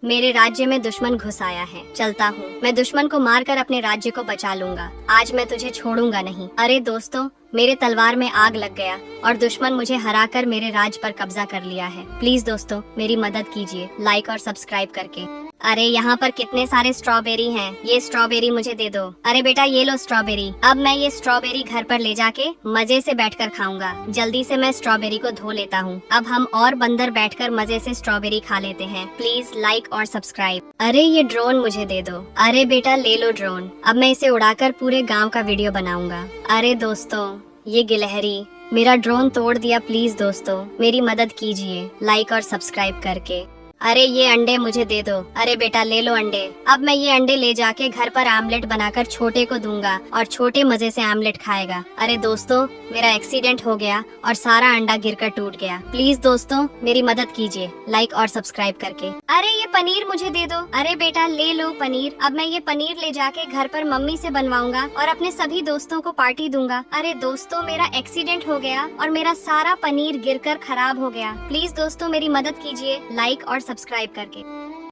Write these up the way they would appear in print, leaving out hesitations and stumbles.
मेरे राज्य में दुश्मन घुस आया है। चलता हूँ, मैं दुश्मन को मारकर अपने राज्य को बचा लूंगा। आज मैं तुझे छोड़ूंगा नहीं। अरे दोस्तों, मेरे तलवार में आग लग गया और दुश्मन मुझे हराकर मेरे राज पर कब्जा कर लिया है। प्लीज दोस्तों, मेरी मदद कीजिए लाइक और सब्सक्राइब करके। अरे यहाँ पर कितने सारे स्ट्रॉबेरी हैं। ये स्ट्रॉबेरी मुझे दे दो। अरे बेटा ये लो स्ट्रॉबेरी। अब मैं ये स्ट्रॉबेरी घर पर ले जाके मजे से बैठकर खाऊंगा। जल्दी से मैं स्ट्रॉबेरी को धो लेता हूँ। अब हम और बंदर बैठकर मजे से स्ट्रॉबेरी खा लेते हैं। प्लीज लाइक और सब्सक्राइब। अरे ये ड्रोन मुझे दे दो। अरे बेटा ले लो ड्रोन। अब मैं इसे उड़ाकर पूरे गाँव का वीडियो बनाऊंगा। अरे दोस्तों, ये गिलहरी मेरा ड्रोन तोड़ दिया। प्लीज दोस्तों, मेरी मदद कीजिए लाइक और सब्सक्राइब करके। अरे ये अंडे मुझे दे दो। अरे बेटा ले लो अंडे। अब मैं ये अंडे ले जाके घर पर आमलेट बनाकर छोटे को दूंगा और छोटे मजे से आमलेट खाएगा। अरे दोस्तों, मेरा एक्सीडेंट हो गया और सारा अंडा गिरकर टूट गया। प्लीज दोस्तों, मेरी मदद कीजिए लाइक और सब्सक्राइब करके। अरे ये पनीर मुझे दे दो। अरे बेटा ले लो पनीर। अब मैं ये पनीर ले जाके घर पर मम्मी से बनवाऊंगा और अपने सभी दोस्तों को पार्टी दूंगा। अरे दोस्तों, मेरा एक्सीडेंट हो गया और मेरा सारा पनीर गिरकर खराब हो गया। प्लीज दोस्तों, मेरी मदद कीजिए लाइक और सब्सक्राइब करके।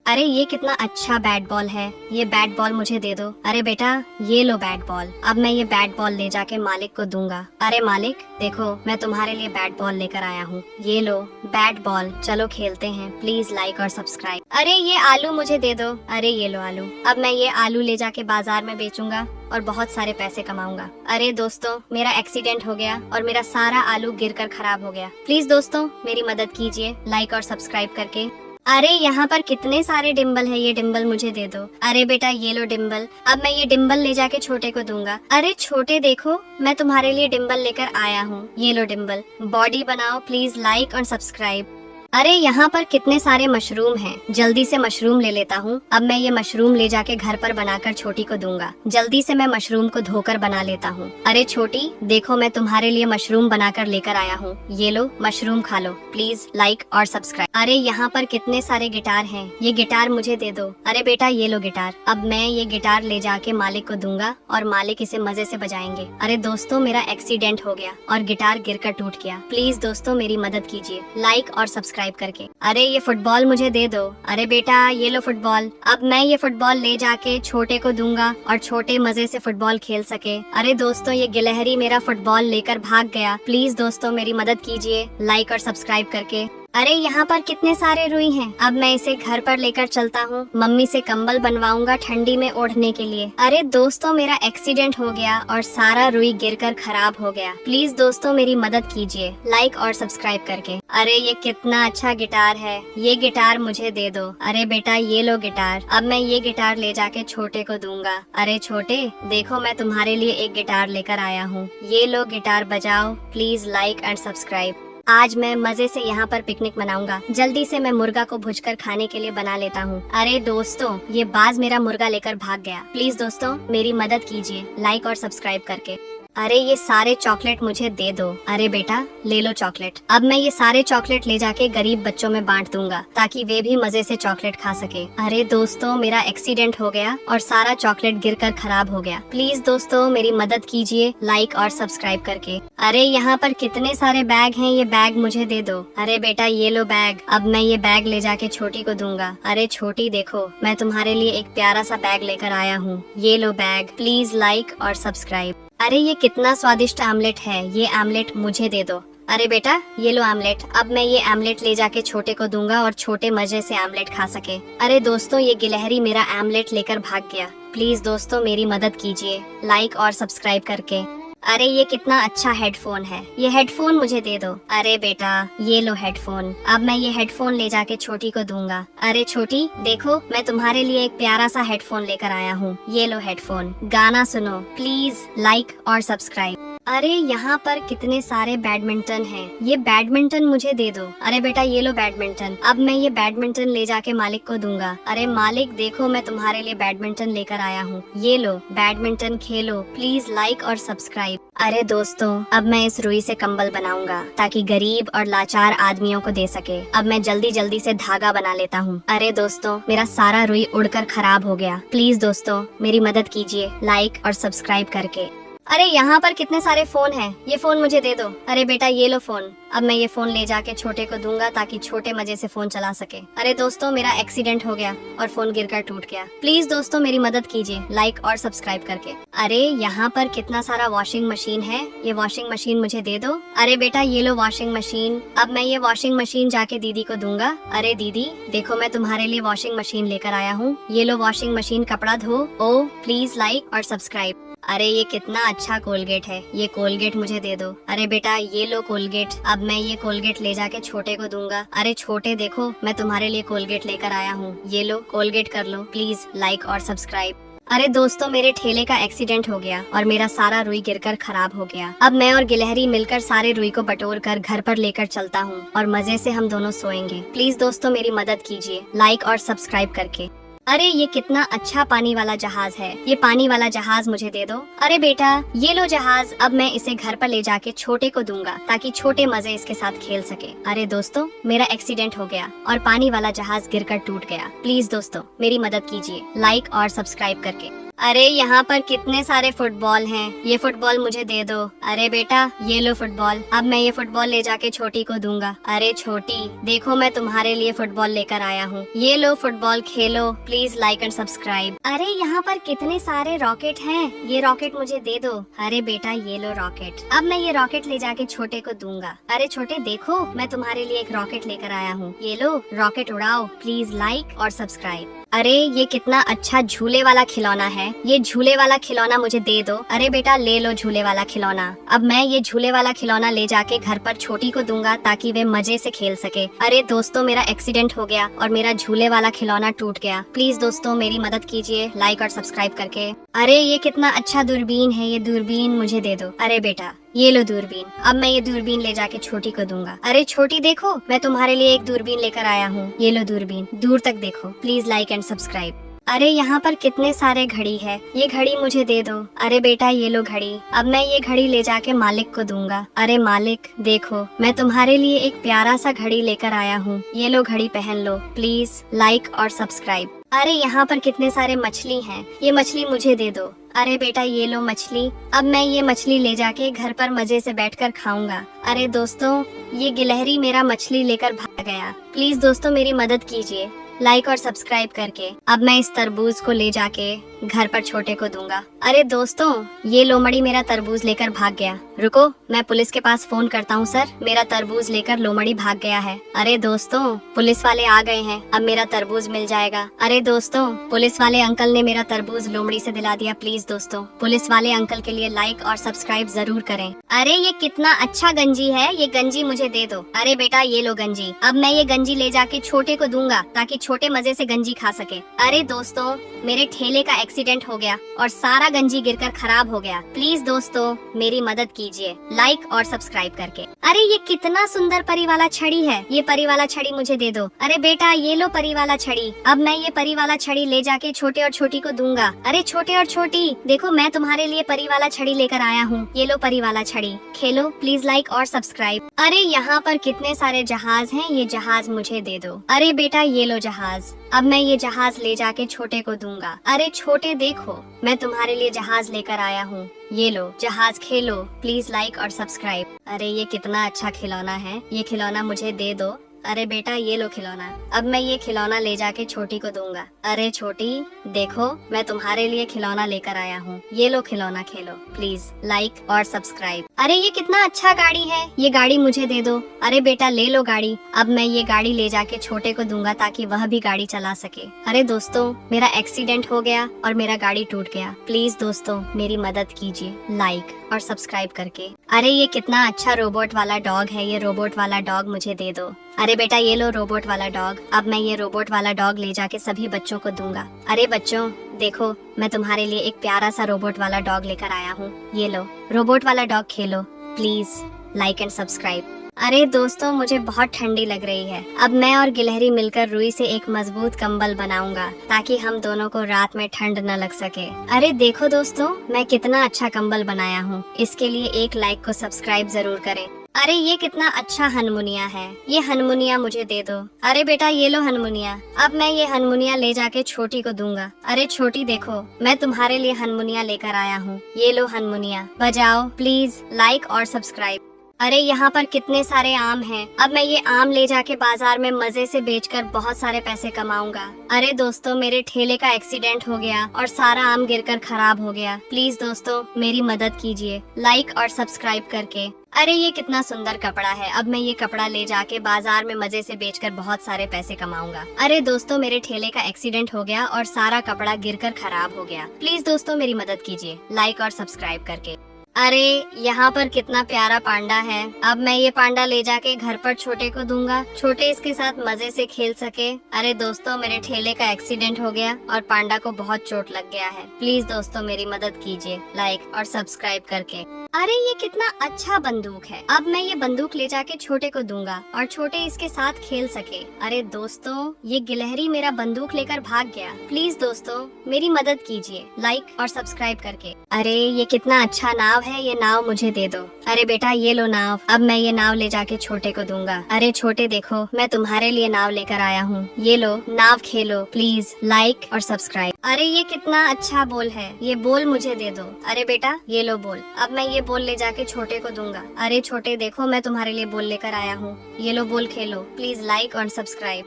अरे ये कितना अच्छा बैट बॉल है। ये बैट बॉल मुझे दे दो। अरे बेटा ये लो बैट बॉल। अब मैं ये बैट बॉल ले जाके मालिक को दूंगा। अरे मालिक देखो, मैं तुम्हारे लिए बैट बॉल लेकर आया हूँ। ये लो बैट बॉल, चलो खेलते हैं। प्लीज लाइक और सब्सक्राइब। अरे ये आलू मुझे दे दो। अरे ये लो आलू। अब मैं ये आलू ले जाके बाजार में बेचूंगा और बहुत सारे पैसे कमाऊंगा। अरे दोस्तों, मेरा एक्सीडेंट हो गया और मेरा सारा आलू गिरकर खराब हो गया। प्लीज दोस्तों, मेरी मदद कीजिए लाइक और सब्सक्राइब करके। अरे यहाँ पर कितने सारे डिम्बल है। ये डिम्बल मुझे दे दो। अरे बेटा ये लो डिम्बल। अब मैं ये डिम्बल ले जाके छोटे को दूंगा। अरे छोटे देखो, मैं तुम्हारे लिए डिम्बल लेकर आया हूँ। ये लो डिम्बल। बॉडी बनाओ। प्लीज लाइक और सब्सक्राइब। अरे यहाँ पर कितने सारे मशरूम हैं। जल्दी से मशरूम ले लेता हूँ। अब मैं ये मशरूम ले जाके घर पर बनाकर छोटी को दूंगा। जल्दी से मैं मशरूम को धोकर बना लेता हूँ। अरे छोटी देखो, मैं तुम्हारे लिए मशरूम बनाकर लेकर आया हूँ। ये लो मशरूम खा लो। प्लीज लाइक और सब्सक्राइब। अरे यहाँ पर कितने सारे गिटार हैं। ये गिटार मुझे दे दो। अरे बेटा ये लो गिटार। अब मैं ये गिटार ले जाके मालिक को दूंगा और मालिक इसे मजे से बजाएंगे। अरे दोस्तों, मेरा एक्सीडेंट हो गया और गिटार गिरकर टूट गया। प्लीज दोस्तों, मेरी मदद कीजिए लाइक और सब्सक्राइब करके। अरे ये फुटबॉल मुझे दे दो। अरे बेटा ये लो फुटबॉल। अब मैं ये फुटबॉल ले जाके छोटे को दूंगा और छोटे मजे से फुटबॉल खेल सके। अरे दोस्तों, ये गिलहरी मेरा फुटबॉल लेकर भाग गया। प्लीज दोस्तों, मेरी मदद कीजिए लाइक और सब्सक्राइब करके। अरे यहाँ पर कितने सारे रुई हैं। अब मैं इसे घर पर लेकर चलता हूँ। मम्मी से कंबल बनवाऊंगा ठंडी में ओढ़ने के लिए। अरे दोस्तों, मेरा एक्सीडेंट हो गया और सारा रुई गिरकर खराब हो गया। प्लीज दोस्तों, मेरी मदद कीजिए लाइक और सब्सक्राइब करके। अरे ये कितना अच्छा गिटार है। ये गिटार मुझे दे दो। अरे बेटा ये लो गिटार। अब मैं ये गिटार ले जाके छोटे को दूंगा। अरे छोटे देखो, मैं तुम्हारे लिए एक गिटार लेकर आया हूँ। ये लो गिटार बजाओ। Please like and subscribe. आज मैं मजे से यहाँ पर पिकनिक मनाऊंगा। जल्दी से मैं मुर्गा को भुजकर खाने के लिए बना लेता हूँ। अरे दोस्तों, ये बाज मेरा मुर्गा लेकर भाग गया। प्लीज दोस्तों, मेरी मदद कीजिए लाइक और सब्सक्राइब करके। अरे ये सारे चॉकलेट मुझे दे दो। अरे बेटा ले लो चॉकलेट। अब मैं ये सारे चॉकलेट ले जाके गरीब बच्चों में बांट दूंगा ताकि वे भी मजे से चॉकलेट खा सके। अरे दोस्तों, मेरा एक्सीडेंट हो गया और सारा चॉकलेट गिरकर खराब हो गया। प्लीज दोस्तों, मेरी मदद कीजिए लाइक और सब्सक्राइब करके। अरे यहाँ पर कितने सारे बैग हैं। ये बैग मुझे दे दो। अरे बेटा ये लो बैग। अब मैं ये बैग ले जाके छोटी को दूंगा। अरे छोटी देखो, मैं तुम्हारे लिए एक प्यारा सा बैग लेकर आया हूँ। ये लो बैग। प्लीज लाइक और सब्सक्राइब। अरे ये कितना स्वादिष्ट आमलेट है। ये आमलेट मुझे दे दो। अरे बेटा ये लो आमलेट। अब मैं ये आमलेट ले जाके छोटे को दूंगा और छोटे मजे से आमलेट खा सके। अरे दोस्तों, ये गिलहरी मेरा आमलेट लेकर भाग गया। प्लीज दोस्तों, मेरी मदद कीजिए लाइक और सब्सक्राइब करके। अरे ये कितना अच्छा हेडफोन है। ये हेडफोन मुझे दे दो। अरे बेटा ये लो हेडफोन। अब मैं ये हेडफोन ले जाके छोटी को दूंगा। अरे छोटी देखो, मैं तुम्हारे लिए एक प्यारा सा हेडफोन लेकर आया हूँ। ये लो हेडफोन। गाना सुनो। प्लीज लाइक और सब्सक्राइब। अरे यहाँ पर कितने सारे बैडमिंटन हैं। ये बैडमिंटन मुझे दे दो। अरे बेटा ये लो बैडमिंटन। अब मैं ये बैडमिंटन ले जाके मालिक को दूंगा। अरे मालिक देखो, मैं तुम्हारे लिए बैडमिंटन लेकर आया हूँ। ये लो बैडमिंटन खेलो। प्लीज लाइक और सब्सक्राइब। अरे दोस्तों, अब मैं इस रुई से कंबल बनाऊंगा ताकि गरीब और लाचार आदमियों को दे सके। अब मैं जल्दी जल्दी से धागा बना लेता हूँ। अरे दोस्तों, मेरा सारा रुई उड़कर खराब हो गया। प्लीज दोस्तों, मेरी मदद कीजिए लाइक और सब्सक्राइब करके। अरे यहाँ पर कितने सारे फोन हैं, ये फोन मुझे दे दो। अरे बेटा ये लो फोन। अब मैं ये फोन ले जाके छोटे को दूंगा ताकि छोटे मजे से फोन चला सके। अरे दोस्तों मेरा एक्सीडेंट हो गया और फोन गिरकर टूट गया। प्लीज दोस्तों मेरी मदद कीजिए लाइक और सब्सक्राइब करके। अरे यहाँ पर कितना सारा वॉशिंग मशीन है, ये वॉशिंग मशीन मुझे दे दो। अरे बेटा ये लो वॉशिंग मशीन। अब मैं ये वॉशिंग मशीन जाके दीदी को दूंगा। अरे दीदी देखो मैं तुम्हारे लिए वॉशिंग मशीन लेकर आया हूँ, ये लो वॉशिंग मशीन, कपड़ा धो। ओ प्लीज लाइक और सब्सक्राइब। अरे ये कितना अच्छा कोलगेट है, ये कोलगेट मुझे दे दो। अरे बेटा ये लो कोलगेट। अब मैं ये कोलगेट ले जाके छोटे को दूंगा। अरे छोटे देखो मैं तुम्हारे लिए कोलगेट लेकर आया हूँ, ये लो कोलगेट कर लो, प्लीज लाइक और सब्सक्राइब। अरे दोस्तों मेरे ठेले का एक्सीडेंट हो गया और मेरा सारा रुई गिरकर खराब हो गया। अब मैं और गिलहरी मिलकर सारे रुई को बटोर कर घर पर लेकर चलता हूँ और मजे से हम दोनों सोएंगे। प्लीज दोस्तों मेरी मदद कीजिए लाइक और सब्सक्राइब करके। अरे ये कितना अच्छा पानी वाला जहाज है, ये पानी वाला जहाज मुझे दे दो। अरे बेटा ये लो जहाज। अब मैं इसे घर पर ले जाके छोटे को दूंगा ताकि छोटे मजे इसके साथ खेल सके। अरे दोस्तों मेरा एक्सीडेंट हो गया और पानी वाला जहाज गिरकर टूट गया। प्लीज दोस्तों मेरी मदद कीजिए लाइक और सब्सक्राइब करके। अरे यहाँ पर कितने सारे फुटबॉल हैं, ये फुटबॉल मुझे दे दो। अरे बेटा ये लो फुटबॉल। अब मैं ये फुटबॉल ले जाके छोटी को दूंगा। अरे छोटी देखो मैं तुम्हारे लिए फुटबॉल लेकर आया हूँ, ये लो football Khelo, please like and subscribe. अरे यहाँ पर कितने सारे रॉकेट हैं, ये रॉकेट मुझे दे दो। अरे बेटा ये लो रॉकेट। अब मैं ये रॉकेट ले जाके छोटे को दूंगा। अरे छोटे देखो मैं तुम्हारे लिए एक रॉकेट लेकर आया हूँ, ये लो रॉकेट उड़ाओ, प्लीज लाइक और सब्सक्राइब। अरे ये कितना अच्छा झूले वाला खिलौना है, ये झूले वाला खिलौना मुझे दे दो। अरे बेटा ले लो झूले वाला खिलौना। अब मैं ये झूले वाला खिलौना ले जाके घर पर छोटी को दूंगा ताकि वे मजे से खेल सके। अरे दोस्तों मेरा एक्सीडेंट हो गया और मेरा झूले वाला खिलौना टूट गया। प्लीज दोस्तों मेरी मदद कीजिए लाइक और सब्सक्राइब करके। अरे ये कितना अच्छा दूरबीन है, ये दूरबीन मुझे दे दो। अरे बेटा ये लो दूरबीन। अब मैं ये दूरबीन ले जाके छोटी को दूंगा। अरे छोटी देखो मैं तुम्हारे लिए एक दूरबीन लेकर आया हूँ, ये लो दूरबीन, दूर तक देखो, प्लीज लाइक एंड सब्सक्राइब। अरे यहाँ पर कितने सारे घड़ी है, ये घड़ी मुझे दे दो। अरे बेटा ये लो घड़ी। अब मैं ये घड़ी ले जाके मालिक को दूंगा। अरे मालिक देखो मैं तुम्हारे लिए एक प्यारा सा घड़ी लेकर आया हूँ, ये लो घड़ी पहन लो, प्लीज लाइक और सब्सक्राइब। अरे यहाँ पर कितने सारे मछली हैं, ये मछली मुझे दे दो। अरे बेटा ये लो मछली। अब मैं ये मछली ले जाके घर पर मजे से बैठकर खाऊंगा। अरे दोस्तों ये गिलहरी मेरा मछली लेकर भाग गया। प्लीज दोस्तों मेरी मदद कीजिए लाइक और सब्सक्राइब करके। अब मैं इस तरबूज को ले जाके घर पर छोटे को दूंगा। अरे दोस्तों ये लोमड़ी मेरा तरबूज लेकर भाग गया। रुको मैं पुलिस के पास फोन करता हूँ। सर मेरा तरबूज लेकर लोमड़ी भाग गया है। अरे दोस्तों पुलिस वाले आ गए हैं, अब मेरा तरबूज मिल जाएगा। अरे दोस्तों पुलिस वाले अंकल ने मेरा तरबूज लोमड़ी से दिला दिया। प्लीज दोस्तों पुलिस वाले अंकल के लिए लाइक और सब्सक्राइब जरूर करें। अरे ये कितना अच्छा गंजी है, ये गंजी मुझे दे दो। अरे बेटा ये लो गंजी। अब मैं ये गंजी ले जाके छोटे को दूंगा ताकि छोटे मजे से गंजी खा सके। अरे दोस्तों मेरे ठेले का एक्सीडेंट हो गया और सारा गंजी गिरकर खराब हो गया। प्लीज दोस्तों मेरी मदद कीजिए लाइक और सब्सक्राइब करके। अरे ये कितना सुंदर परी वाला छड़ी है, ये परी वाला छड़ी मुझे दे दो। अरे बेटा ये लो परी वाला छड़ी। अब मैं ये परी वाला छड़ी ले जाके छोटे और छोटी को दूंगा। अरे छोटे और छोटी देखो मैं तुम्हारे लिए परी वाला छड़ी लेकर आया हूँ, ये लो परी वाला छड़ी, खेलो, प्लीज लाइक और सब्सक्राइब। अरे यहाँ पर कितने सारे जहाज हैं, ये जहाज मुझे दे दो। अरे बेटा ये लो जहाज। अब मैं ये जहाज ले जाके छोटे को दूंगा। अरे छोटे देखो मैं तुम्हारे लिए जहाज लेकर आया हूँ, ये लो जहाज, खेलो, प्लीज लाइक और सब्सक्राइब। अरे ये कितना अच्छा खिलौना है, ये खिलौना मुझे दे दो। अरे बेटा ये लो खिलौना। अब मैं ये खिलौना ले जाके छोटी को दूंगा। अरे छोटी देखो मैं तुम्हारे लिए खिलौना लेकर आया हूँ, ये लो खिलौना, खेलो, प्लीज लाइक और सब्सक्राइब। अरे ये कितना अच्छा गाड़ी है, ये गाड़ी मुझे दे दो। अरे बेटा ले लो गाड़ी। अब मैं ये गाड़ी ले जाके छोटे को दूंगा ताकि वह भी गाड़ी चला सके। अरे दोस्तों मेरा एक्सीडेंट हो गया और मेरा गाड़ी टूट गया। प्लीज दोस्तों मेरी मदद कीजिए लाइक और सब्सक्राइब करके। अरे ये कितना अच्छा रोबोट वाला डॉग है, ये रोबोट वाला डॉग मुझे दे दो। अरे बेटा ये लो रोबोट वाला डॉग। अब मैं ये रोबोट वाला डॉग ले जाके सभी बच्चों को दूंगा। अरे बच्चों देखो मैं तुम्हारे लिए एक प्यारा सा रोबोट वाला डॉग लेकर आया हूँ, ये लो रोबोट वाला dog, Khelo, please like and subscribe. अरे दोस्तों मुझे बहुत ठंडी लग रही है। अब मैं और गिलहरी मिलकर रुई से एक मजबूत कंबल बनाऊंगा ताकि हम दोनों को रात में ठंड न लग सके। अरे देखो दोस्तों मैं कितना अच्छा कंबल बनाया हूँ, इसके लिए एक लाइक को सब्सक्राइब जरूर करें। अरे ये कितना अच्छा हनमुनिया है, ये हनमुनिया मुझे दे दो। अरे बेटा ये लो हनमुनिया, अब मैं ये हनमुनिया ले जाके छोटी को दूंगा। अरे छोटी देखो, मैं तुम्हारे लिए हनमुनिया लेकर आया हूँ, ये लो हनमुनिया, बजाओ प्लीज लाइक और सब्सक्राइब। अरे यहाँ पर कितने सारे आम हैं, अब मैं ये आम ले जाके बाजार में मजे से बेचकर बहुत सारे पैसे कमाऊंगा। अरे दोस्तों मेरे ठेले का एक्सीडेंट हो गया और सारा आम गिरकर खराब हो गया। प्लीज दोस्तों मेरी मदद कीजिए लाइक और सब्सक्राइब करके। अरे ये कितना सुंदर कपड़ा है, अब मैं ये कपड़ा ले जाके बाजार में मजे से बेचकर बहुत सारे पैसे कमाऊंगा। अरे दोस्तों मेरे ठेले का एक्सीडेंट हो गया और सारा कपड़ा गिरकर खराब हो गया। प्लीज दोस्तों मेरी मदद कीजिए लाइक और सब्सक्राइब करके। अरे यहाँ पर कितना प्यारा पांडा है, अब मैं ये पांडा ले जाके घर पर छोटे को दूंगा, छोटे इसके साथ मजे से खेल सके। अरे दोस्तों मेरे ठेले का एक्सीडेंट हो गया और पांडा को बहुत चोट लग गया है। प्लीज दोस्तों मेरी मदद कीजिए लाइक और सब्सक्राइब करके। अरे ये कितना अच्छा बंदूक है, अब मैं ये बंदूक ले जाके छोटे को दूंगा और छोटे इसके साथ खेल सके। अरे दोस्तों ये गिलहरी मेरा बंदूक लेकर भाग गया। प्लीज दोस्तों मेरी मदद कीजिए लाइक और सब्सक्राइब करके। अरे ये कितना अच्छा नाव है, ये नाव मुझे दे दो। अरे बेटा ये लो नाव, अब मैं ये नाव ले जाके छोटे को दूंगा। अरे छोटे देखो, मैं तुम्हारे लिए नाव लेकर आया हूँ, ये लो नाव खेलो, प्लीज लाइक और सब्सक्राइब। अरे ये कितना अच्छा बॉल है, ये बॉल मुझे दे दो। अरे बेटा ये लो बॉल, अब मैं ये बॉल ले जाके छोटे को दूंगा। अरे छोटे देखो, मैं तुम्हारे लिए बॉल लेकर आया हूँ, ये लो बॉल खेलो, प्लीज लाइक और सब्सक्राइब।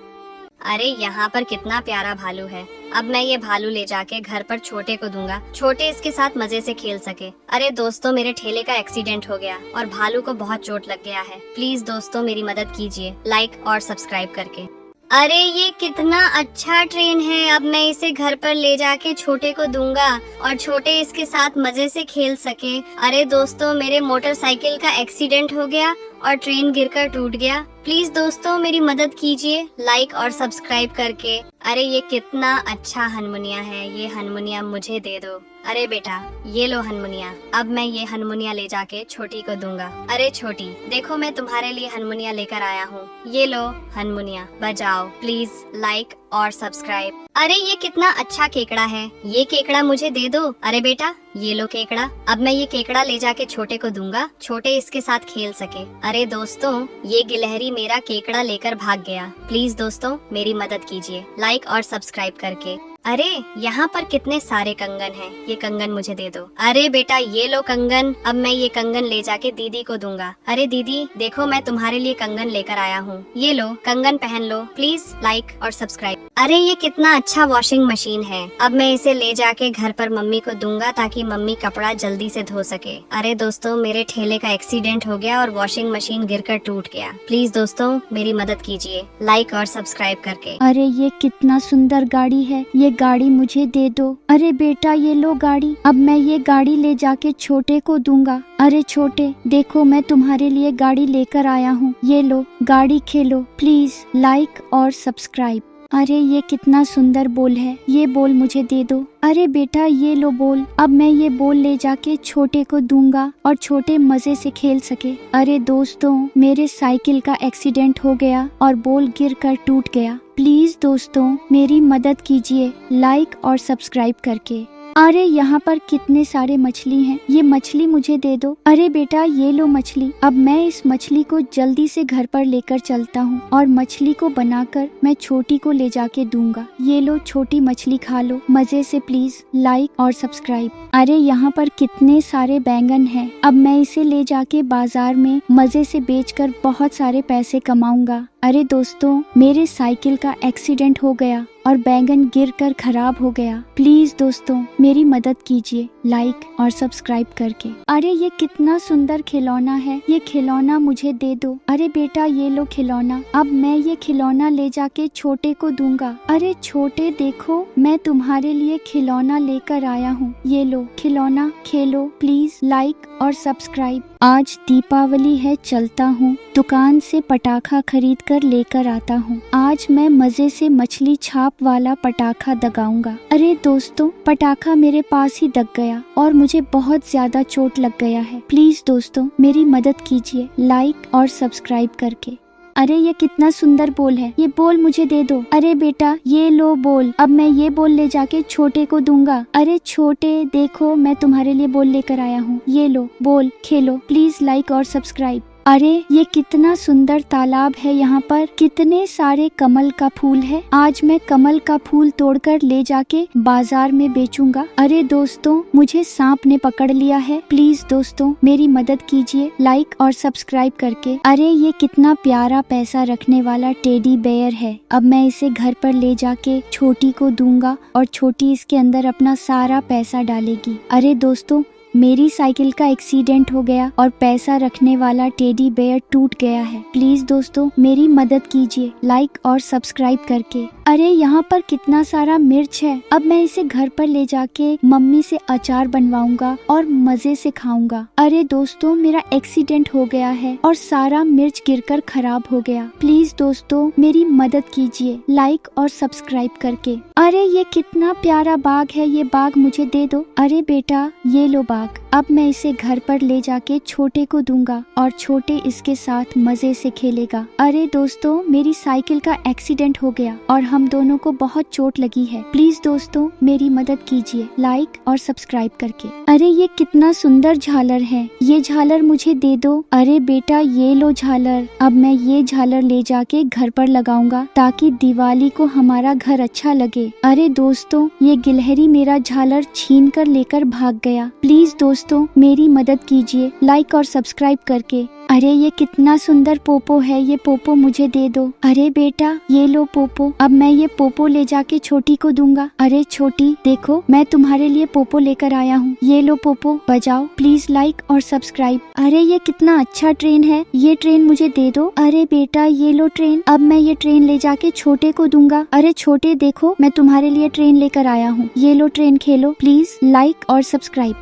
अरे यहाँ पर कितना प्यारा भालू है, अब मैं ये भालू ले जाके घर पर छोटे को दूंगा, छोटे इसके साथ मजे से खेल सके। अरे दोस्तों मेरे ठेले का एक्सीडेंट हो गया और भालू को बहुत चोट लग गया है। प्लीज दोस्तों मेरी मदद कीजिए लाइक और सब्सक्राइब करके। अरे ये कितना अच्छा ट्रेन है, अब मैं इसे घर पर ले जाके छोटे को दूंगा और छोटे इसके साथ मजे से खेल सके। अरे दोस्तों मेरे मोटरसाइकिल का एक्सीडेंट हो गया और ट्रेन गिरकर टूट गया। प्लीज दोस्तों मेरी मदद कीजिए लाइक और सब्सक्राइब करके। अरे ये कितना अच्छा हनमुनिया है, ये हनमुनिया मुझे दे दो। अरे बेटा ये लो हनमुनिया, अब मैं ये हनमुनिया ले जाके छोटी को दूंगा। अरे छोटी देखो, मैं तुम्हारे लिए हनमुनिया लेकर आया हूँ, ये लो हनमुनिया, बजाओ प्लीज लाइक और सब्सक्राइब। अरे ये कितना अच्छा केकड़ा है, ये केकड़ा मुझे दे दो। अरे बेटा ये लो केकड़ा, अब मैं ये केकड़ा ले जाके छोटे को दूंगा, छोटे इसके साथ खेल सके। अरे दोस्तों ये गिलहरी मेरा केकड़ा लेकर भाग गया। प्लीज दोस्तों मेरी मदद कीजिए लाइक और सब्सक्राइब करके। अरे यहाँ पर कितने सारे कंगन हैं, ये कंगन मुझे दे दो। अरे बेटा ये लो कंगन, अब मैं ये कंगन ले जाके दीदी को दूंगा। अरे दीदी देखो, मैं तुम्हारे लिए कंगन लेकर आया हूँ, ये लो कंगन पहन लो, प्लीज लाइक और सब्सक्राइब। अरे ये कितना अच्छा वॉशिंग मशीन है, अब मैं इसे ले जाके घर पर मम्मी को दूंगा ताकि मम्मी कपड़ा जल्दी से धो सके। अरे दोस्तों मेरे ठेले का एक्सीडेंट हो गया और वॉशिंग मशीन गिरकर टूट गया। प्लीज दोस्तों मेरी मदद कीजिए लाइक और सब्सक्राइब करके। अरे ये कितना सुंदर गाड़ी है, ये गाड़ी मुझे दे दो। अरे बेटा ये लो गाड़ी, अब मैं ये गाड़ी ले जाके छोटे को दूंगा। अरे छोटे देखो, मैं तुम्हारे लिए गाड़ी लेकर आया हूँ, ये लो गाड़ी खेलो, प्लीज लाइक और सब्सक्राइब। अरे ये कितना सुंदर बॉल है, ये बॉल मुझे दे दो। अरे बेटा ये लो बॉल, अब मैं ये बॉल ले जाके छोटे को दूंगा और छोटे मजे से खेल सके। अरे दोस्तों मेरे साइकिल का एक्सीडेंट हो गया और बॉल गिरकर टूट गया। प्लीज दोस्तों मेरी मदद कीजिए लाइक और सब्सक्राइब करके। अरे यहाँ पर कितने सारे मछली हैं, ये मछली मुझे दे दो। अरे बेटा ये लो मछली, अब मैं इस मछली को जल्दी से घर पर लेकर चलता हूँ और मछली को बनाकर मैं छोटी को ले जाके दूंगा। ये लो छोटी मछली खा लो मजे से, प्लीज लाइक और सब्सक्राइब। अरे यहाँ पर कितने सारे बैंगन हैं, अब मैं इसे ले जाके बाजार में मजे से बेचकर बहुत सारे पैसे कमाऊंगा। अरे दोस्तों मेरे साइकिल का एक्सीडेंट हो गया और बैंगन गिरकर खराब हो गया। प्लीज दोस्तों मेरी मदद कीजिए लाइक और सब्सक्राइब करके। अरे ये कितना सुंदर खिलौना है, ये खिलौना मुझे दे दो। अरे बेटा ये लो खिलौना, अब मैं ये खिलौना ले जाके छोटे को दूंगा। अरे छोटे देखो, मैं तुम्हारे लिए खिलौना लेकर आया हूँ, ये लो खिलौना खेलो, प्लीज लाइक और सब्सक्राइब। आज दीपावली है, चलता हूँ दुकान से पटाखा खरीद कर लेकर आता हूँ। आज मैं मजे से मछली छाप वाला पटाखा दगाऊंगा। अरे दोस्तों पटाखा मेरे पास ही दग गया और मुझे बहुत ज्यादा चोट लग गया है। प्लीज दोस्तों मेरी मदद कीजिए लाइक और सब्सक्राइब करके। अरे ये कितना सुंदर बॉल है, ये बॉल मुझे दे दो। अरे बेटा ये लो बॉल, अब मैं ये बॉल ले जाके छोटे को दूंगा। अरे छोटे देखो, मैं तुम्हारे लिए बॉल लेकर आया हूँ, ये लो बॉल खेलो, प्लीज लाइक और सब्सक्राइब। अरे ये कितना सुंदर तालाब है, यहाँ पर कितने सारे कमल का फूल है। आज मैं कमल का फूल तोड़कर ले जाके बाजार में बेचूंगा। अरे दोस्तों, मुझे सांप ने पकड़ लिया है। प्लीज दोस्तों मेरी मदद कीजिए लाइक और सब्सक्राइब करके। अरे ये कितना प्यारा पैसा रखने वाला टेडी बेयर है। अब मैं इसे घर पर ले जाके छोटी को दूंगा और छोटी इसके अंदर अपना सारा पैसा डालेगी। अरे दोस्तों, मेरी साइकिल का एक्सीडेंट हो गया और पैसा रखने वाला टेडी बेयर टूट गया है। प्लीज दोस्तों मेरी मदद कीजिए लाइक और सब्सक्राइब करके। अरे यहाँ पर कितना सारा मिर्च है। अब मैं इसे घर पर ले जाके मम्मी से अचार बनवाऊंगा और मजे से खाऊंगा। अरे दोस्तों, मेरा एक्सीडेंट हो गया है और सारा मिर्च गिरकर खराब हो गया। प्लीज दोस्तों मेरी मदद कीजिए लाइक और सब्सक्राइब करके। अरे ये कितना प्यारा बाग है, ये बाग मुझे दे दो। अरे बेटा ये लो बाग। अब मैं इसे घर पर ले जाके छोटे को दूंगा और छोटे इसके साथ मजे से खेलेगा। अरे दोस्तों, मेरी साइकिल का एक्सीडेंट हो गया और हम दोनों को बहुत चोट लगी है। प्लीज दोस्तों मेरी मदद कीजिए लाइक और सब्सक्राइब करके। अरे ये कितना सुंदर झालर है, ये झालर मुझे दे दो। अरे बेटा ये लो झालर। अब मैं ये झालर ले जाके घर पर लगाऊंगा ताकि दिवाली को हमारा घर अच्छा लगे। अरे दोस्तों, ये गिलहरी मेरा झालर छीन कर लेकर भाग गया। प्लीज दोस्तों मेरी मदद कीजिए लाइक और सब्सक्राइब करके। अरे ये कितना सुंदर पोपो है, ये पोपो मुझे दे दो। अरे बेटा ये लो पोपो। अब मैं ये पोपो ले जाके छोटी को दूंगा। अरे छोटी देखो, मैं तुम्हारे लिए पोपो लेकर आया हूँ। ये लो पोपो, बजाओ। प्लीज लाइक और सब्सक्राइब। अरे ये कितना अच्छा ट्रेन है, ये ट्रेन मुझे दे दो। अरे बेटा ये लो ट्रेन। अब मैं ये ट्रेन ले जाके छोटे को दूंगा। अरे छोटे देखो, मैं तुम्हारे लिए ट्रेन लेकर आया हूँ। ये लो ट्रेन, खेलो। प्लीज लाइक और सब्सक्राइब।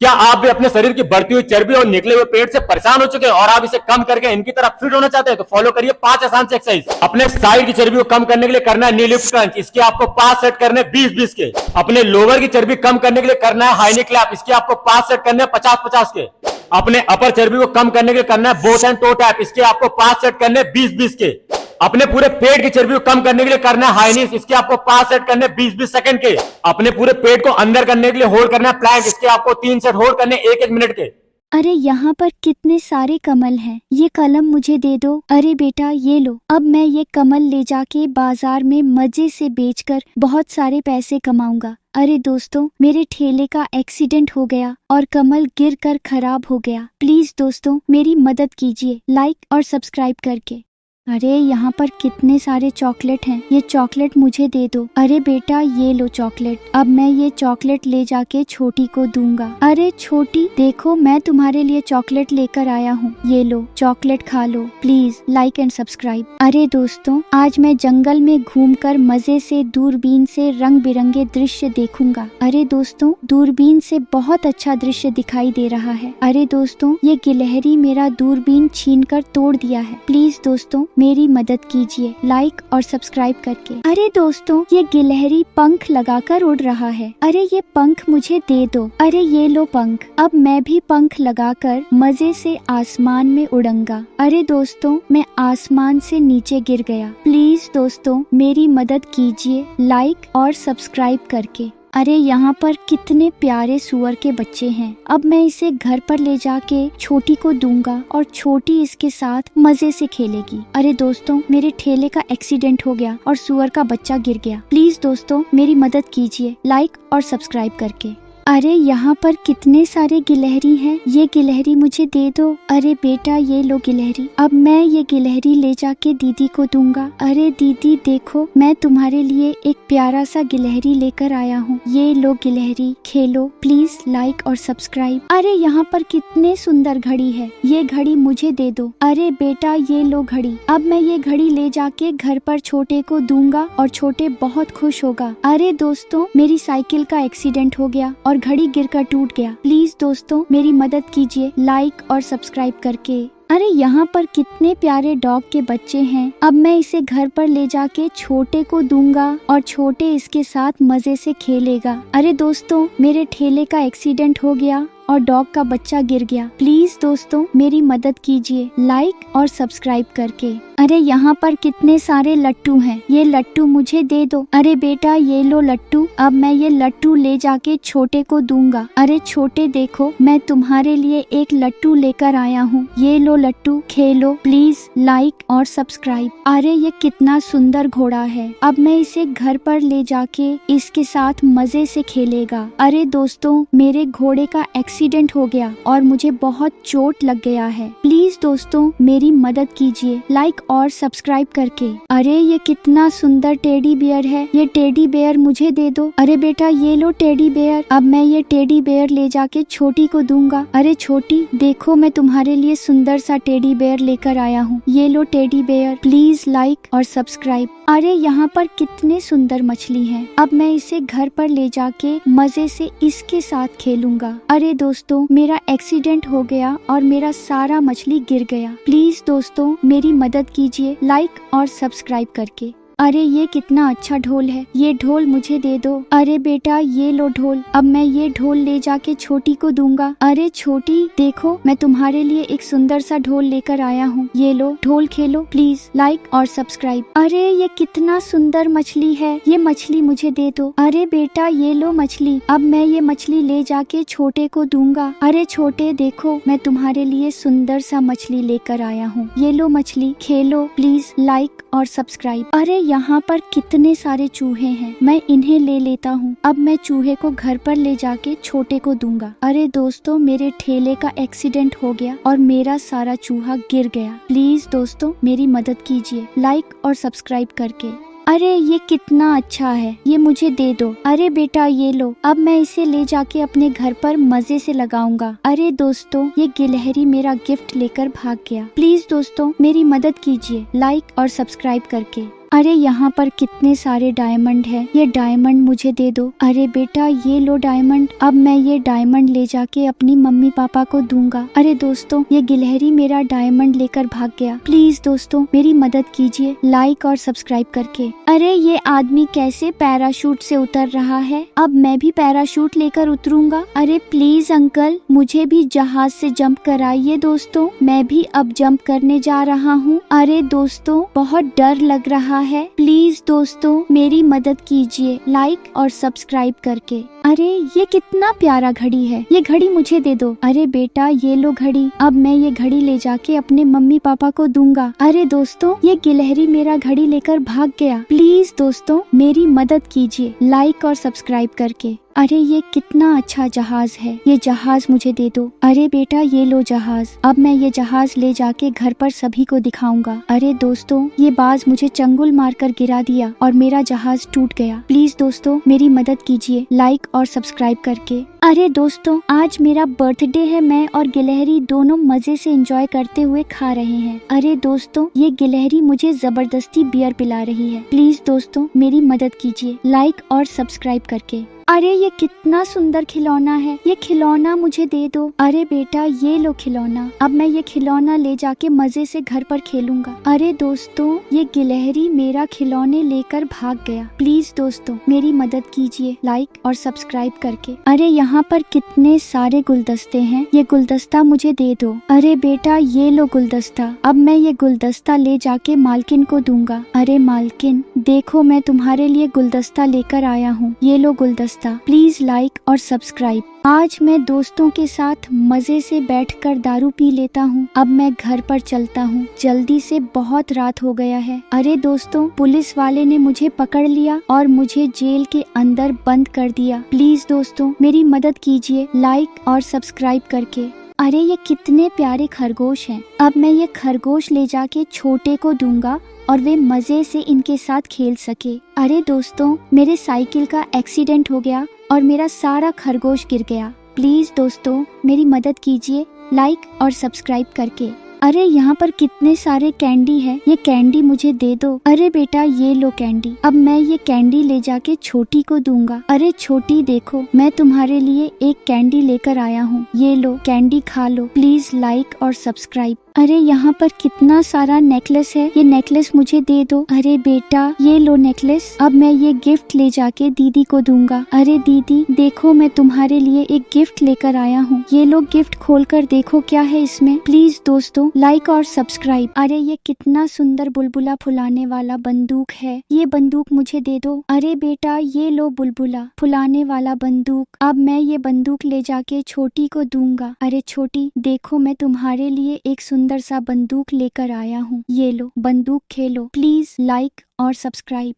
क्या आप भी अपने शरीर की बढ़ती हुई चर्बी और निकले हुए पेट से परेशान हो चुके हैं और आप इसे कम करके इनकी तरह फिट होना चाहते हैं? तो फॉलो करिए 5 आसान से एक्सरसाइज। अपने साइड की चर्बी को कम करने के लिए करना है नी लिफ्ट क्रंच, इसके आपको 5 सेट करने 20-20 के। अपने लोअर की चर्बी कम करने के लिए करना है हाई नी क्लैप, इसके आपको 5 सेट करने 50-50 के। अपने अपर चर्बी को कम करने के लिए करना है बोथ एंड टो टैप, इसके आपको 5 सेट करने 20-20 के। अपने पूरे पेट की चर्बी को कम करने के लिए करना है हाई नीज, इसके आपको 5 सेट करने 20-20 सेकंड के। अपने पूरे पेट को अंदर करने के लिए होल्ड करना है प्लैंक, इसके आपको 3 सेट होल्ड करने 1-1 मिनट के। अरे यहाँ पर कितने सारे कमल हैं, ये कलम मुझे दे दो। अरे बेटा ये लो। अब मैं ये कमल ले जाके बाजार में मजे से बेचकर बहुत सारे पैसे कमाऊंगा। अरे दोस्तों, मेरे ठेले का एक्सीडेंट हो गया और कमल गिरकर खराब हो गया। प्लीज दोस्तों मेरी मदद कीजिए लाइक और सब्सक्राइब करके। अरे यहाँ पर कितने सारे चॉकलेट हैं, ये चॉकलेट मुझे दे दो। अरे बेटा ये लो चॉकलेट। अब मैं ये चॉकलेट ले जाके छोटी को दूंगा। अरे छोटी देखो, मैं तुम्हारे लिए चॉकलेट लेकर आया हूँ। ये लो चॉकलेट, खा लो। Please like and subscribe. अरे दोस्तों, आज मैं जंगल में घूमकर मजे से दूरबीन से रंग बिरंगे दृश्य देखूंगा। अरे दोस्तों, दूरबीन से बहुत अच्छा दृश्य दिखाई दे रहा है। अरे दोस्तों, ये गिलहरी मेरा दूरबीन छीनकर तोड़ दिया है। प्लीज दोस्तों मेरी मदद कीजिए लाइक और सब्सक्राइब करके। अरे दोस्तों, ये गिलहरी पंख लगाकर उड़ रहा है। अरे ये पंख मुझे दे दो। अरे ये लो पंख। अब मैं भी पंख लगाकर मजे से आसमान में उड़ूंगा। अरे दोस्तों, मैं आसमान से नीचे गिर गया। प्लीज दोस्तों मेरी मदद कीजिए लाइक और सब्सक्राइब करके। अरे यहाँ पर कितने प्यारे सुअर के बच्चे हैं। अब मैं इसे घर पर ले जाके छोटी को दूंगा और छोटी इसके साथ मजे से खेलेगी। अरे दोस्तों, मेरे ठेले का एक्सीडेंट हो गया और सुअर का बच्चा गिर गया। प्लीज दोस्तों मेरी मदद कीजिए लाइक और सब्सक्राइब करके। अरे यहाँ पर कितने सारे गिलहरी हैं, ये गिलहरी मुझे दे दो। अरे बेटा ये लो गिलहरी। अब मैं ये गिलहरी ले जाके दीदी को दूंगा। अरे दीदी देखो, मैं तुम्हारे लिए एक प्यारा सा गिलहरी लेकर आया हूँ। ये लो गिलहरी, खेलो। प्लीज लाइक और सब्सक्राइब। अरे यहाँ पर कितने सुंदर घड़ी है, ये घड़ी मुझे दे दो। अरे बेटा ये लो घड़ी। अब मैं ये घड़ी ले जाके घर पर छोटे को दूंगा और छोटे बहुत खुश होगा। अरे दोस्तों, मेरी साइकिल का एक्सीडेंट हो गया और घड़ी गिरकर टूट गया। प्लीज दोस्तों मेरी मदद कीजिए लाइक और सब्सक्राइब करके। अरे यहाँ पर कितने प्यारे डॉग के बच्चे हैं। अब मैं इसे घर पर ले जाके छोटे को दूंगा और छोटे इसके साथ मजे से खेलेगा। अरे दोस्तों, मेरे ठेले का एक्सीडेंट हो गया और डॉग का बच्चा गिर गया। प्लीज दोस्तों मेरी मदद कीजिए लाइक और सब्सक्राइब करके। अरे यहाँ पर कितने सारे लट्टू हैं, ये लट्टू मुझे दे दो। अरे बेटा ये लो लट्टू, अब मैं ये लट्टू ले जाके छोटे को दूंगा। अरे छोटे देखो मैं तुम्हारे लिए एक लट्टू लेकर आया हूँ, ये लो लट्टू खेलो। प्लीज लाइक और सब्सक्राइब। अरे ये कितना सुंदर घोड़ा है, अब मैं इसे घर पर ले जाके इसके साथ मजे से खेलेगा। अरे दोस्तों मेरे घोड़े का एक्सीडेंट हो गया और मुझे बहुत चोट लग गया है, प्लीज दोस्तों मेरी मदद कीजिए लाइक और सब्सक्राइब करके। अरे ये कितना सुंदर टेडी बेयर है, ये टेडी बेयर मुझे दे दो। अरे बेटा ये लो टेडी बेयर, अब मैं ये टेडी बेयर ले जाके छोटी को दूंगा। अरे छोटी देखो मैं तुम्हारे लिए सुंदर सा टेडी बेयर लेकर आया हूँ, ये लो टेडी बेयर, प्लीज लाइक और सब्सक्राइब। अरे यहाँ पर कितने सुंदर मछली हैं, अब मैं इसे घर पर ले जाके मजे से इसके साथ खेलूंगा। अरे दोस्तों मेरा एक्सीडेंट हो गया और मेरा सारा मछली गिर गया, प्लीज दोस्तों मेरी मदद कीजिए लाइक और सब्सक्राइब करके। अरे ये कितना अच्छा ढोल है, ये ढोल मुझे दे दो। अरे बेटा ये लो ढोल, अब मैं ये ढोल ले जाके छोटी को दूंगा। अरे छोटी देखो मैं तुम्हारे लिए एक सुंदर सा ढोल लेकर आया हूँ, ये लो ढोल खेलो, प्लीज लाइक और सब्सक्राइब। अरे ये कितना सुंदर मछली है, ये मछली मुझे दे दो। अरे बेटा ये लो मछली, अब मैं ये मछली ले जाके छोटे को दूंगा। अरे छोटे देखो मैं तुम्हारे लिए सुंदर सा मछली लेकर आया हूँ, ये लो मछली खेलो, प्लीज लाइक और सब्सक्राइब। अरे यहाँ पर कितने सारे चूहे हैं, मैं इन्हें ले लेता हूँ, अब मैं चूहे को घर पर ले जाके छोटे को दूंगा। अरे दोस्तों मेरे ठेले का एक्सीडेंट हो गया और मेरा सारा चूहा गिर गया, प्लीज दोस्तों मेरी मदद कीजिए लाइक और सब्सक्राइब करके। अरे ये कितना अच्छा है, ये मुझे दे दो। अरे बेटा ये लो, अब मैं इसे ले जाके अपने घर पर मजे से लगाऊंगा। अरे दोस्तों ये गिलहरी मेरा गिफ्ट लेकर भाग गया, प्लीज दोस्तों मेरी मदद कीजिए लाइक और सब्सक्राइब करके। अरे यहाँ पर कितने सारे डायमंड है, ये डायमंड मुझे दे दो। अरे बेटा ये लो डायमंड, अब मैं ये डायमंड ले जाके अपनी मम्मी पापा को दूंगा। अरे दोस्तों ये गिलहरी मेरा डायमंड लेकर भाग गया, प्लीज दोस्तों मेरी मदद कीजिए लाइक और सब्सक्राइब करके। अरे ये आदमी कैसे पैराशूट से उतर रहा है, अब मैं भी पैराशूट लेकर उतरूंगा। अरे प्लीज अंकल मुझे भी जहाज से जंप कराइए दोस्तों, मैं भी अब जंप करने जा रहा हूँ। अरे दोस्तों बहुत डर लग रहा है, प्लीज दोस्तों मेरी मदद कीजिए लाइक और सब्सक्राइब करके। अरे ये कितना प्यारा घड़ी है, ये घड़ी मुझे दे दो। अरे बेटा ये लो घड़ी, अब मैं ये घड़ी ले जाके अपने मम्मी पापा को दूंगा। अरे दोस्तों ये गिलहरी मेरा घड़ी लेकर भाग गया, प्लीज दोस्तों मेरी मदद कीजिए लाइक और सब्सक्राइब करके। अरे ये कितना अच्छा जहाज है, ये जहाज मुझे दे दो। अरे बेटा ये लो जहाज, अब मैं ये जहाज ले जाके घर पर सभी को दिखाऊंगा। अरे दोस्तों ये बाज मुझे चंगुल मारकर गिरा दिया और मेरा जहाज टूट गया, प्लीज दोस्तों मेरी मदद कीजिए लाइक और सब्सक्राइब करके। अरे दोस्तों आज मेरा बर्थडे है, मैं और गिलहरी दोनों मजे से एंजॉय करते हुए खा रहे हैं। अरे दोस्तों ये गिलहरी मुझे जबरदस्ती बियर पिला रही है, प्लीज दोस्तों मेरी मदद कीजिए लाइक और सब्सक्राइब करके। अरे ये कितना सुंदर खिलौना है, ये खिलौना मुझे दे दो। अरे बेटा ये लो खिलौना, अब मैं ये खिलौना ले जाके मजे से घर पर खेलूंगा। अरे दोस्तों ये गिलहरी मेरा खिलौने लेकर भाग गया, प्लीज दोस्तों मेरी मदद कीजिए लाइक और सब्सक्राइब करके। अरे यहाँ पर कितने सारे गुलदस्ते हैं, ये गुलदस्ता मुझे दे दो। अरे बेटा ये लो गुलदस्ता, अब मैं ये गुलदस्ता ले जाके मालकिन को दूंगा। अरे मालकिन देखो मैं तुम्हारे लिए गुलदस्ता लेकर आया हूँ, ये लो गुलदस्ता, प्लीज लाइक और सब्सक्राइब। आज मैं दोस्तों के साथ मजे से बैठकर दारू पी लेता हूँ, अब मैं घर पर चलता हूँ, जल्दी से बहुत रात हो गया है। अरे दोस्तों पुलिस वाले ने मुझे पकड़ लिया और मुझे जेल के अंदर बंद कर दिया, प्लीज दोस्तों मेरी मदद कीजिए लाइक और सब्सक्राइब करके। अरे ये कितने प्यारे खरगोश हैं, अब मैं ये खरगोश ले जाके छोटे को दूंगा और वे मजे से इनके साथ खेल सके। अरे दोस्तों मेरे साइकिल का एक्सीडेंट हो गया और मेरा सारा खरगोश गिर गया, प्लीज दोस्तों मेरी मदद कीजिए लाइक और सब्सक्राइब करके। अरे यहाँ पर कितने सारे कैंडी है, ये कैंडी मुझे दे दो। अरे बेटा ये लो कैंडी, अब मैं ये कैंडी ले जाके छोटी को दूंगा। अरे छोटी देखो, मैं तुम्हारे लिए एक कैंडी लेकर आया हूँ, ये लो कैंडी खा लो। प्लीज लाइक और सब्सक्राइब। अरे यहाँ पर कितना सारा नेकलेस है, ये नेकलेस मुझे दे दो। अरे बेटा ये लो नेकलेस, अब मैं ये गिफ्ट ले जाके दीदी को दूंगा। अरे दीदी देखो, मैं तुम्हारे लिए एक गिफ्ट लेकर आया हूँ, ये लो गिफ्ट खोलकर देखो क्या है इसमें। प्लीज दोस्तों लाइक और सब्सक्राइब। अरे ये कितना सुंदर बुलबुला फुलाने वाला बंदूक है, ये बंदूक मुझे दे दो। अरे बेटा ये लो बुलबुला फुलाने वाला बंदूक, अब मैं ये बंदूक ले जाके छोटी को दूंगा। अरे छोटी देखो, मैं तुम्हारे लिए एक सुंदर सा बंदूक लेकर आया हूँ, ये लो बंदूक खेलो। प्लीज लाइक और सब्सक्राइब।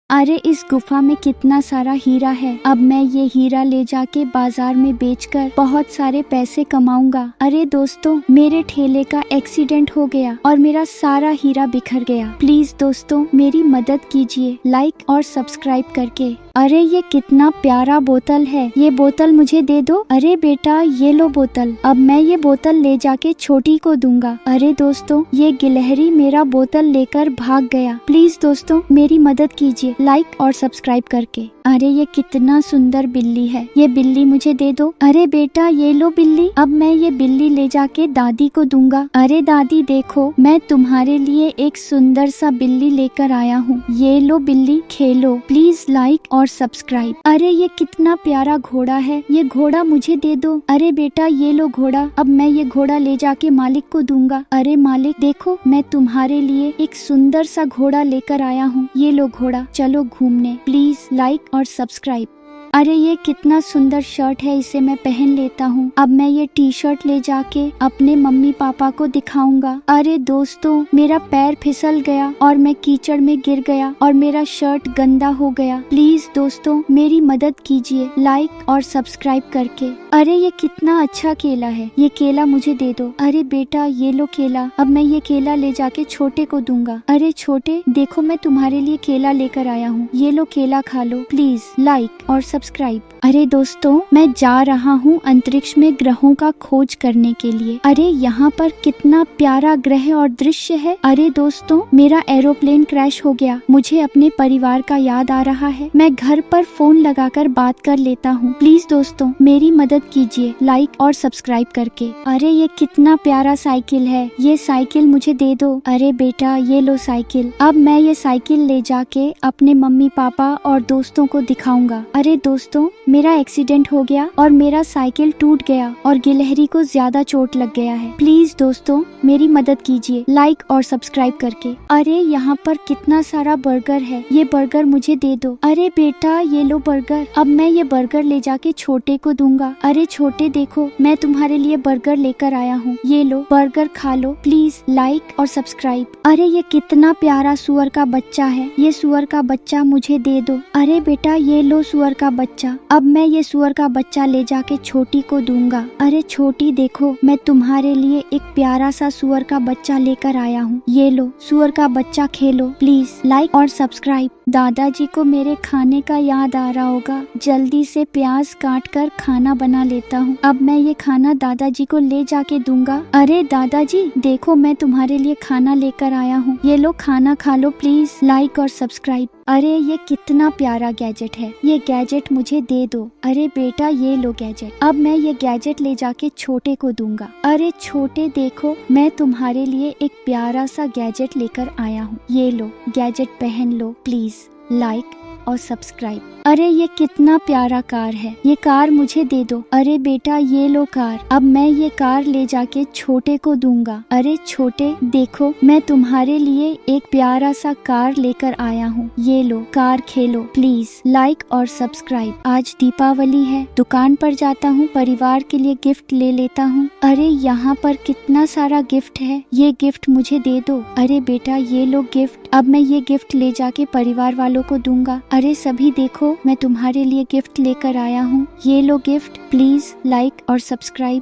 अरे इस गुफा में कितना सारा हीरा है, अब मैं ये हीरा ले जाके बाजार में बेचकर बहुत सारे पैसे कमाऊंगा। अरे दोस्तों मेरे ठेले का एक्सीडेंट हो गया और मेरा सारा हीरा बिखर गया। प्लीज दोस्तों मेरी मदद कीजिए लाइक और सब्सक्राइब करके। अरे ये कितना प्यारा बोतल है, ये बोतल मुझे दे दो। अरे बेटा ये लो बोतल, अब मैं ये बोतल ले जाके छोटी को दूंगा। अरे दोस्तों ये गिलहरी मेरा बोतल लेकर भाग गया। प्लीज दोस्तों मेरी मदद कीजिए लाइक और सब्सक्राइब करके। अरे ये कितना सुंदर बिल्ली है, ये बिल्ली मुझे दे दो। अरे बेटा ये लो बिल्ली, अब मैं ये बिल्ली ले जाके दादी को दूंगा। अरे दादी देखो, मैं तुम्हारे लिए एक सुंदर सा बिल्ली लेकर आया हूँ, ये लो बिल्ली खेलो। प्लीज लाइक और सब्सक्राइब। अरे ये कितना प्यारा घोड़ा है, ये घोड़ा मुझे दे दो। अरे बेटा ये लो घोड़ा, अब मैं ये घोड़ा ले जाके मालिक को दूंगा। अरे मालिक देखो, मैं तुम्हारे लिए एक सुंदर सा घोड़ा लेकर आया हूँ, ये लो घोड़ा, चलो घूमने। प्लीज लाइक और सब्सक्राइब। अरे ये कितना सुंदर शर्ट है, इसे मैं पहन लेता हूँ। अब मैं ये टी शर्ट ले जाके अपने मम्मी पापा को दिखाऊंगा। अरे दोस्तों मेरा पैर फिसल गया और मैं कीचड़ में गिर गया और मेरा शर्ट गंदा हो गया। प्लीज दोस्तों मेरी मदद कीजिए लाइक और सब्सक्राइब करके। अरे ये कितना अच्छा केला है, ये केला मुझे दे दो। अरे बेटा ये लो केला, अब मैं ये केला ले जाके छोटे को दूंगा। अरे छोटे देखो, मैं तुम्हारे लिए केला लेकर आया हूँ, ये लो केला खा लो। प्लीज लाइक और सब्सक्राइब। अरे दोस्तों मैं जा रहा हूँ अंतरिक्ष में ग्रहों का खोज करने के लिए। अरे यहाँ पर कितना प्यारा ग्रह और दृश्य है। अरे दोस्तों मेरा एरोप्लेन क्रैश हो गया, मुझे अपने परिवार का याद आ रहा है, मैं घर पर फोन लगाकर बात कर लेता हूँ। प्लीज दोस्तों मेरी मदद कीजिए लाइक और सब्सक्राइब करके। अरे ये कितना प्यारा साइकिल है, ये साइकिल मुझे दे दो। अरे बेटा ये लो साइकिल, अब मैं ये साइकिल ले जाके अपने मम्मी पापा और दोस्तों को दिखाऊंगा। अरे दोस्तों मेरा एक्सीडेंट हो गया और मेरा साइकिल टूट गया और गिलहरी को ज्यादा चोट लग गया है। प्लीज दोस्तों मेरी मदद कीजिए लाइक और सब्सक्राइब करके। अरे यहाँ पर कितना सारा बर्गर है, ये बर्गर मुझे दे दो। अरे बेटा ये लो बर्गर, अब मैं ये बर्गर ले जाके छोटे को दूंगा। अरे छोटे देखो, मैं तुम्हारे लिए बर्गर लेकर आया हूँ, ये लो बर्गर खा लो। प्लीज लाइक और सब्सक्राइब। अरे ये कितना प्यारा सुअर का बच्चा है, ये सुअर का बच्चा मुझे दे दो। अरे बेटा ये लो सुअर का बच्चा, अब मैं ये सुअर का बच्चा ले जाके छोटी को दूंगा। अरे छोटी देखो, मैं तुम्हारे लिए एक प्यारा सा सुअर का बच्चा लेकर आया हूँ, ये लो सुअर का बच्चा खेलो। प्लीज लाइक और सब्सक्राइब। दादाजी को मेरे खाने का याद आ रहा होगा, जल्दी से प्याज काट कर खाना बना लेता हूँ। अब मैं ये खाना दादाजी को ले जाके दूंगा। अरे दादाजी देखो, मैं तुम्हारे लिए खाना लेकर आया हूँ, ये लो खाना खा लो। प्लीज लाइक और सब्सक्राइब। अरे ये कितना प्यारा गैजेट है, ये गैजेट मुझे दे दो। अरे बेटा ये लो गैजेट, अब मैं ये गैजेट ले जाके छोटे को दूंगा। अरे छोटे देखो, मैं तुम्हारे लिए एक प्यारा सा गैजेट लेकर आया हूँ, ये लो गैजेट पहन लो। प्लीज लाइक और सब्सक्राइब। अरे ये कितना प्यारा कार है, ये कार मुझे दे दो। अरे बेटा ये लो कार, अब मैं ये कार ले जाके छोटे को दूंगा। अरे छोटे देखो, मैं तुम्हारे लिए एक प्यारा सा कार लेकर आया हूँ, ये लो कार खेलो। प्लीज लाइक और सब्सक्राइब। आज दीपावली है, दुकान पर जाता हूँ, परिवार के लिए गिफ्ट ले लेता हूँ। अरे यहाँ पर कितना सारा गिफ्ट है, ये गिफ्ट मुझे दे दो। अरे बेटा ये लो गिफ्ट, अब मैं ये गिफ्ट ले जाके परिवार वालों को दूंगा। अरे सभी देखो, मैं तुम्हारे लिए गिफ्ट लेकर आया हूँ, ये लो गिफ्ट। प्लीज लाइक और सब्सक्राइब।